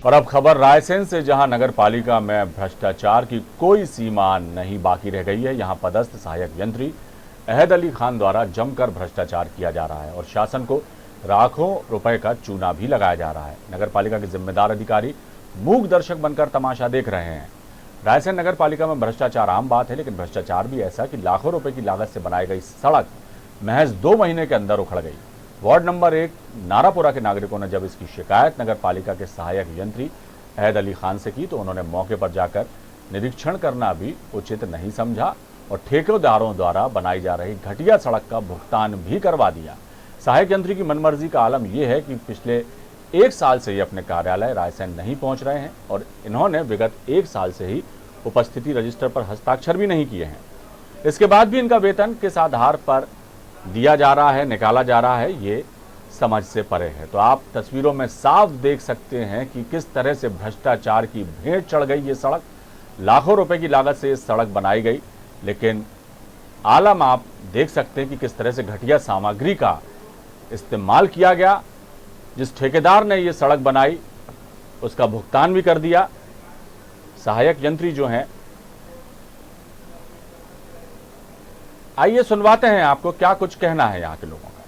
और अब खबर रायसेन से, जहां नगर पालिका में भ्रष्टाचार की कोई सीमा नहीं बाकी रह गई है। यहां पदस्थ सहायक यंत्री अहद अली खान द्वारा जमकर भ्रष्टाचार किया जा रहा है और शासन को लाखों रुपए का चूना भी लगाया जा रहा है। नगर पालिका के जिम्मेदार अधिकारी मूक दर्शक बनकर तमाशा देख रहे हैं। रायसेन नगर पालिका में भ्रष्टाचार आम बात है, लेकिन भ्रष्टाचार भी ऐसा कि लाखों रुपए की लागत से बनाई गई सड़क महज 2 महीने के अंदर उखड़ गई। वार्ड नंबर 1 नारापुरा के नागरिकों ने जब इसकी शिकायत नगर पालिका के सहायक यंत्री अहद अली खान से की तो उन्होंने मौके पर जाकर निरीक्षण करना भी उचित नहीं समझा और ठेकेदारों द्वारा बनाई जा रही घटिया सड़क का भुगतान भी करवा दिया। सहायक यंत्री की मनमर्जी का आलम यह है कि पिछले 1 साल से ये अपने कार्यालय रायसेन नहीं पहुंच रहे हैं और इन्होंने विगत 1 साल से ही उपस्थिति रजिस्टर पर हस्ताक्षर भी नहीं किए हैं। इसके बाद भी इनका वेतन किस आधार पर दिया जा रहा है, निकाला जा रहा है, ये समझ से परे है। तो आप तस्वीरों में साफ देख सकते हैं कि किस तरह से भ्रष्टाचार की भेंट चढ़ गई ये सड़क। लाखों रुपए की लागत से ये सड़क बनाई गई, लेकिन आलम आप देख सकते हैं कि किस तरह से घटिया सामग्री का इस्तेमाल किया गया। जिस ठेकेदार ने ये सड़क बनाई उसका भुगतान भी कर दिया। सहायक यंत्री जो हैं, आइए सुनवाते हैं आपको क्या कुछ कहना है यहाँ के लोगों का।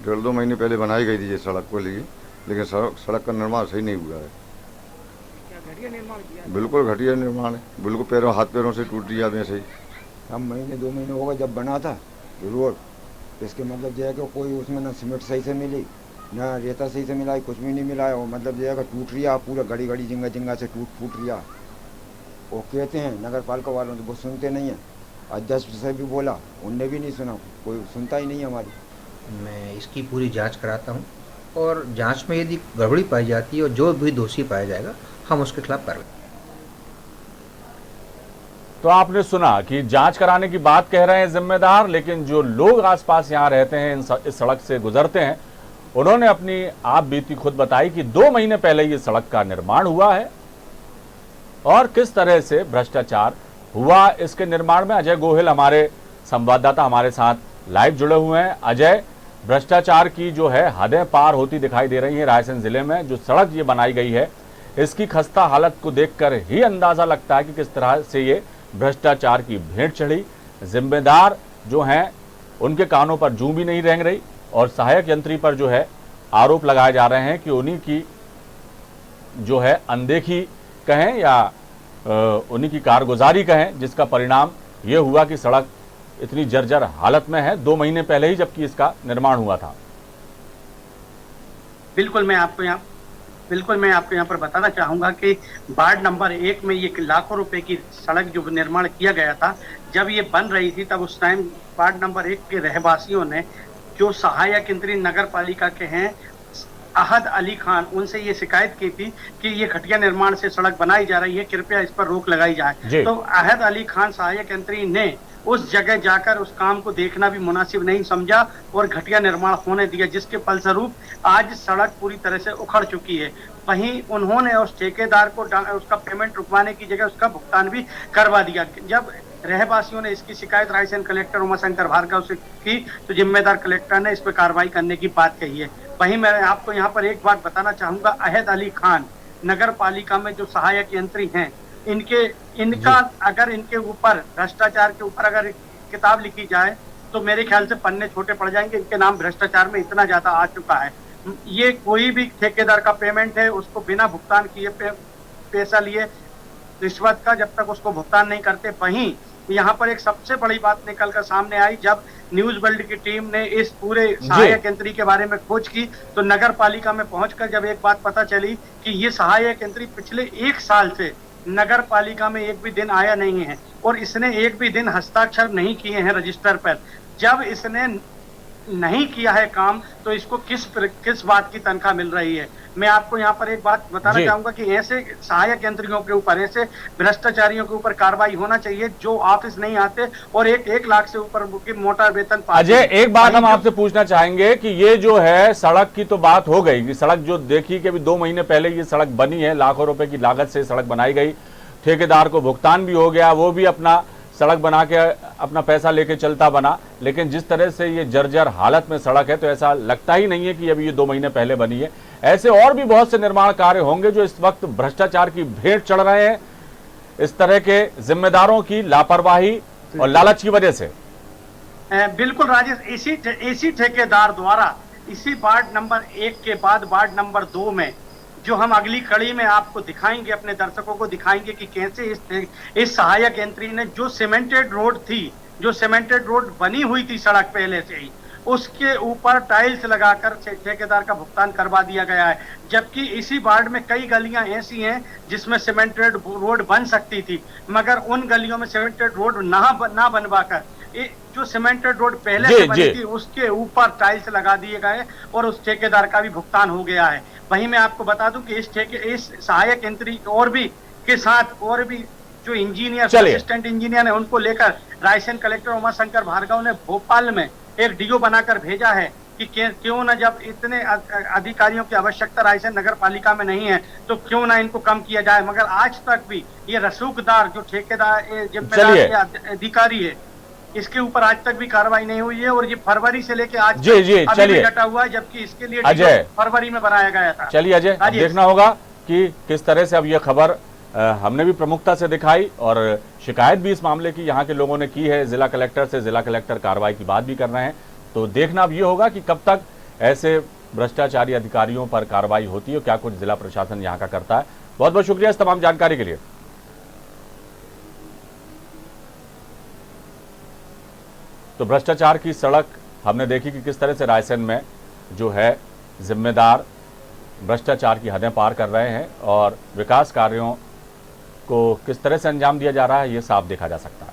1.5-2 महीने पहले बनाई गई थी ये सड़क को लिए, लेकिन सड़क का निर्माण सही नहीं हुआ है। क्या घटिया निर्माण किया? बिल्कुल घटिया निर्माण है, बिल्कुल हाथ पैरों से टूट दिया वैसे ही। हम महीने 2 महीने हो गए जब बना था रोड, इसके मतलब जो है कि कोई उसमें ना सीमेंट सही से मिली, ना रेता सही से मिला, कुछ भी नहीं मिला है। वो मतलब जो है कि टूट रिया पूरा, घड़ी घड़ी जिंगा जिंगा से फूट रिया। वो कहते हैं नगर पालिका वालों तो वो सुनते नहीं हैं। अध्यक्ष से भी बोला, उनने भी नहीं सुना, कोई सुनता ही नहीं हमारी। मैं इसकी पूरी जांच कराता हूं और जांच में यदि गड़बड़ी पाई जाती है और जो भी दोषी पाया जाएगा हम उसके खिलाफ कार्रवाई। तो आपने सुना कि जांच कराने की बात कह रहे हैं जिम्मेदार, लेकिन जो लोग आसपास यहाँ रहते हैं, इस सड़क से गुजरते हैं, उन्होंने अपनी आप बीती खुद बताई कि 2 महीने पहले ये सड़क का निर्माण हुआ है और किस तरह से भ्रष्टाचार हुआ इसके निर्माण में। अजय गोहिल हमारे संवाददाता हमारे साथ लाइव जुड़े हुए हैं। अजय, भ्रष्टाचार की जो है हदें पार होती दिखाई दे रही है रायसेन जिले में। जो सड़क ये बनाई गई है इसकी खस्ता हालत को देखकर ही अंदाजा लगता है कि किस तरह से ये भ्रष्टाचार की भेंट चढ़ी। जिम्मेदार जो हैं उनके कानों पर जूं भी नहीं रेंग रही और सहायक यंत्री पर जो है आरोप लगाए जा रहे हैं कि उन्हीं की जो है अनदेखी कहें या उन्हीं की कारगुजारी कहें, जिसका परिणाम ये हुआ कि सड़क इतनी जर्जर हालत में है 2 महीने पहले ही, जबकि इसका निर्माण हुआ था। बिल्कुल मैं आपको यहाँ पर बताना चाहूंगा कि वार्ड नंबर 1 में ये लाखों रुपए की सड़क जो निर्माण किया गया था, जब ये बन रही थी तब उस टाइम वार्ड नंबर 1 के रहवासियों ने, जो सहायक यंत्री नगर पालिका के हैं अहद अली खान, उनसे ये शिकायत की थी कि ये घटिया निर्माण से सड़क बनाई जा रही है, कृपया इस पर रोक लगाई जाए। तो अहद अली खान सहायक यंत्री ने उस जगह जाकर उस काम को देखना भी मुनासिब नहीं समझा और घटिया निर्माण होने दिया, जिसके फलस्वरूप आज सड़क पूरी तरह से उखड़ चुकी है। वहीं उन्होंने उस ठेकेदार को उसका पेमेंट रुकवाने की जगह उसका भुगतान भी करवा दिया। जब रहवासियों ने इसकी शिकायत रायसेन कलेक्टर उमाशंकर भार्गव से की तो जिम्मेदार कलेक्टर ने इस पर कार्रवाई करने की बात कही है। वहीं मैं आपको यहाँ पर एक बात बताना चाहूंगा, अहद अली खान नगर पालिका में जो सहायक यंत्री हैं, इनका अगर इनके ऊपर भ्रष्टाचार के ऊपर अगर किताब लिखी जाए तो मेरे ख्याल से पन्ने छोटे पड़ जाएंगे। इनके नाम भ्रष्टाचार में इतना ज्यादा आ चुका है। ये कोई भी ठेकेदार का पेमेंट है उसको बिना भुगतान किए पैसा लिए रिश्वत का, जब तक उसको भुगतान नहीं करते। वहीं यहाँ पर एक सबसे बड़ी बात निकल कर सामने आई, जब न्यूज वर्ल्ड की टीम ने इस पूरे सहायक यंत्री के बारे में खोज की तो नगर पालिका में पहुंचकर जब एक बात पता चली कि ये सहायक यंत्री पिछले 1 साल से नगर पालिका में एक भी दिन आया नहीं है और इसने एक भी दिन हस्ताक्षर नहीं किए हैं रजिस्टर पर। जब इसने नहीं किया है काम तो इसको किस बात की तनख्वाह मिल रही है। मैं आपको यहाँ पर एक बात बताना चाहूंगा कि ऐसे सहायक यंत्रियों के ऊपर, ऐसे भ्रष्टाचारियों के ऊपर कार्रवाई होना चाहिए जो ऑफिस नहीं आते और 1 लाख से ऊपर की मोटा वेतन पाते। अजय, एक बात हम आपसे पूछना चाहेंगे कि ये जो है सड़क की तो बात हो गई कि सड़क जो देखी कि अभी 2 महीने पहले ये सड़क बनी है, लाखों रुपए की लागत से सड़क बनाई गई, ठेकेदार को भुगतान भी हो गया, वो भी अपना सड़क बना के अपना पैसा लेके चलता बना, लेकिन जिस तरह से ये जर्जर हालत में सड़क है तो ऐसा लगता ही नहीं है कि अभी ये 2 महीने पहले बनी है। ऐसे और भी बहुत से निर्माण कार्य होंगे जो इस वक्त भ्रष्टाचार की भेंट चढ़ रहे हैं, इस तरह के जिम्मेदारों की लापरवाही और लालच की वजह से। बिल्कुल राजेश, इसी ठेकेदार द्वारा इसी वार्ड नंबर 1 के बाद वार्ड नंबर 2 में, जो हम अगली कड़ी में आपको दिखाएंगे, अपने दर्शकों को दिखाएंगे कि कैसे इस सहायक यंत्री ने जो सीमेंटेड रोड थी, जो सीमेंटेड रोड बनी हुई थी सड़क पहले से ही, उसके ऊपर टाइल्स लगाकर ठेकेदार का भुगतान करवा दिया गया है। जबकि इसी वार्ड में कई गलियां ऐसी हैं जिसमें सीमेंटेड रोड बन सकती थी, मगर उन गलियों में सीमेंटेड रोड ना बनवाकर जो सीमेंटेड रोड पहले से बनी थी उसके ऊपर टाइल्स लगा दिए गए और उस ठेकेदार का भी भुगतान हो गया है। वहीं मैं आपको बता दूं कि इस सहायक यंत्री और भी के साथ और भी जो इंजीनियर, असिस्टेंट इंजीनियर है, उनको लेकर रायसेन कलेक्टर उमाशंकर भार्गव ने भोपाल में एक डीओ बनाकर भेजा है कि क्यों ना, जब इतने अधिकारियों की आवश्यकता रायसेन नगर पालिका में नहीं है तो क्यों ना इनको कम किया जाए। मगर आज तक भी ये रसूखदार जो ठेकेदार जिम्मेदार अधिकारी है, इसके ऊपर आज तक भी कार्रवाई नहीं हुई है और ये फरवरी से लेके आज अभी भी डटा हुआ है, जबकि इसके लिए अजय फरवरी में बनाया गया था। चलिए अजय, देखना होगा कि किस तरह से अब ये खबर हमने भी प्रमुखता से दिखाई और शिकायत भी इस मामले की यहाँ के लोगों ने की है जिला कलेक्टर से। जिला कलेक्टर कार्रवाई की बात भी कर रहे हैं, तो देखना अब ये होगा कि कब तक ऐसे भ्रष्टाचारी अधिकारियों पर कार्रवाई होती है, क्या कुछ जिला प्रशासन यहाँ का करता है। बहुत बहुत शुक्रिया इस तमाम जानकारी के लिए। तो भ्रष्टाचार की सड़क हमने देखी कि किस तरह से रायसेन में जो है जिम्मेदार भ्रष्टाचार की हदें पार कर रहे हैं और विकास कार्यों को किस तरह से अंजाम दिया जा रहा है, ये साफ देखा जा सकता है।